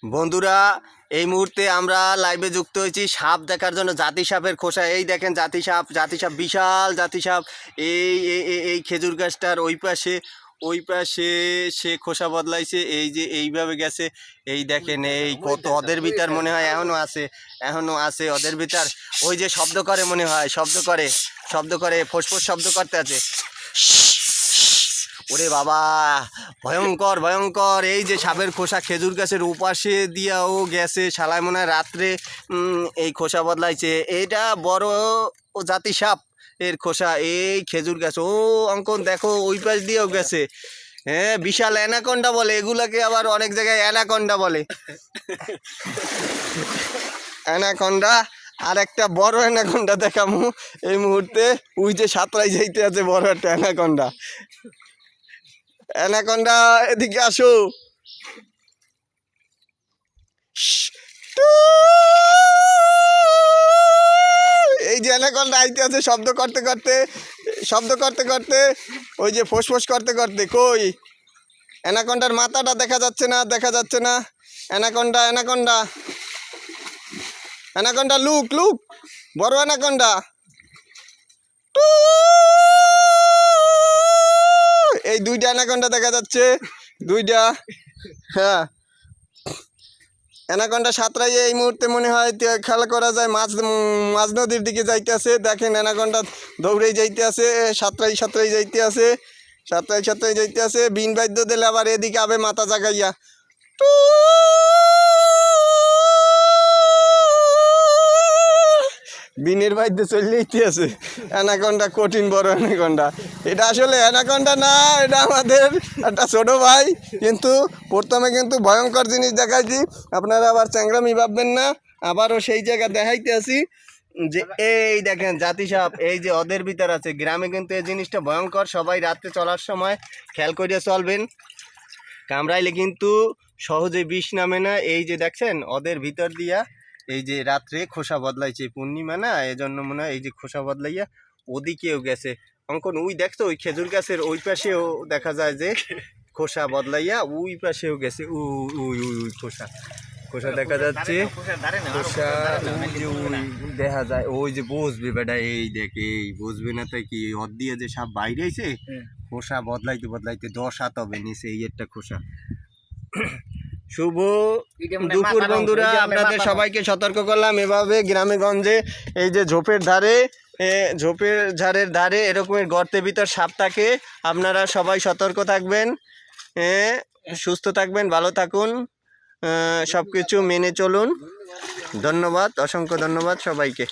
বন্ধুরা, এই মুহূর্তে আমরা লাইভে যুক্ত হয়েছি সাপ দেখার জন্য। জাতি সাপের খোসা, এই দেখেন জাতি সাপ, বিশাল জাতি সাপ। এই খেজুর গাছটার ওই পাশে সে খোসা বদলাইছে, এই যে এইভাবে গেছে। এই দেখেন, এই কত ওদের ভিতর মনে হয় এখনো আছে ওদের ভিতর। ওই যে শব্দ করে, মনে হয় শব্দ করে ফোঁস শব্দ করতে আছে। ওরে বাবা, ভয়ঙ্কর ভয়ঙ্কর। এই যে সাপের খোসা খেজুর গাছের উপাশে দিয়াও গেছে, শালায় মনে হয় রাত্রে এই খোসা বদলাইছে। এইটা বড় জাতি সাপ এর খোসা, এই খেজুর গাছ। ও অঙ্কন দেখো, ওই পাশ দিয়েও গেছে। হ্যাঁ, বিশাল অ্যানাকন্ডা বলে এগুলাকে, আবার অনেক জায়গায় অ্যানাকন্ডা বলে। অ্যানাকন্ডা। আর একটা বড় অ্যানাকন্ডা দেখামু এই মুহূর্তে। ওই যে সাঁতরাই যাইতে আছে বড় একটা অ্যানাকন্ডা। অ্যানাকন্ডা, এদিকে আসো। এই যে অ্যানাকন্ডা আইতে আছে শব্দ করতে করতে, ওই যে ফোঁস করতে করতে। কই অ্যানাকন্ডার মাথাটা দেখা যাচ্ছে না। অ্যানাকন্ডা লুক, বড় অ্যানাকন্ডা। এই দুইটা অ্যানাকন্ডা দেখা যাচ্ছে, দুইটা। হ্যাঁ, অ্যানাকন্ডা সাঁতরাইয়ে এই মুহূর্তে মনে হয় খেলা করা যায়। মাঝ নদীর দিকে যাইতে আছে। দেখেন, অ্যানাকন্ডা দৌড়েই যাইতে আছে, সাঁতরাই যাইতে আছে। বিন বাদ্য দিলে আবার এদিকে আবে মাথা জাগাইয়া। বিনের বাদ্য চললেইতে আছে। অ্যানাকন্ডা কঠিন বড় অ্যানাকন্ডা। এটা আসলে অ্যানাকন্ডা না, এটা আমাদের একটা ছোট ভাই। কিন্তু প্রথমে কিন্তু ভয়ঙ্কর জিনিস দেখাইছি, আপনারা আবার চ্যাংরামি ভাববেন না। আবারও সেই জায়গা দেখাইতে আছি যে এই দেখেন জাতি সাপ, এই যে ওদের ভিতর আছে। গ্রামে কিন্তু এই জিনিসটা ভয়ঙ্কর, সবাই রাত্রে চলার সময় খেয়াল করে চলবেন। কামড়াইলে কিন্তু সহজে বিষ নামে না। এই যে দেখছেন ওদের ভিতর দিয়া এই যে রাত্রে খোসা বদলাইছে, পূর্ণিমা না, এজন্য মনে হয় এই যে খোসা বদলাইয়া ওদিকেও গেছে। অঙ্কন ওই দেখছো, ওই খেজুর গাছের ওই পাশেও দেখা যায় যে খোসা বদলাইয়া ওই পাশেও গেছে। ওই খোসা দেখা যাচ্ছে। খোসা দেখা যায়, ওই যে বসবে বেটা, এই দেখে, এই বসবে না তাই কি, ওর দিয়ে যে সাপ বাইরে আইছে, খোসা বদলাইতে 10 হাত হবে নিচে এই একটা খোসা। শুভ দুপুর বন্ধুরা, আপনাদের সবাইকে সতর্ক করলাম। এভাবে গ্রামে গঞ্জে এই যে ঝোপের ধারে এরকমের গর্তের ভিতর সাপ থাকে। আপনারা সবাই সতর্ক থাকবেন, সুস্থ থাকবেন, ভালো থাকুন, সব কিছু মেনে চলুন। ধন্যবাদ, অসংখ্য ধন্যবাদ সবাইকে।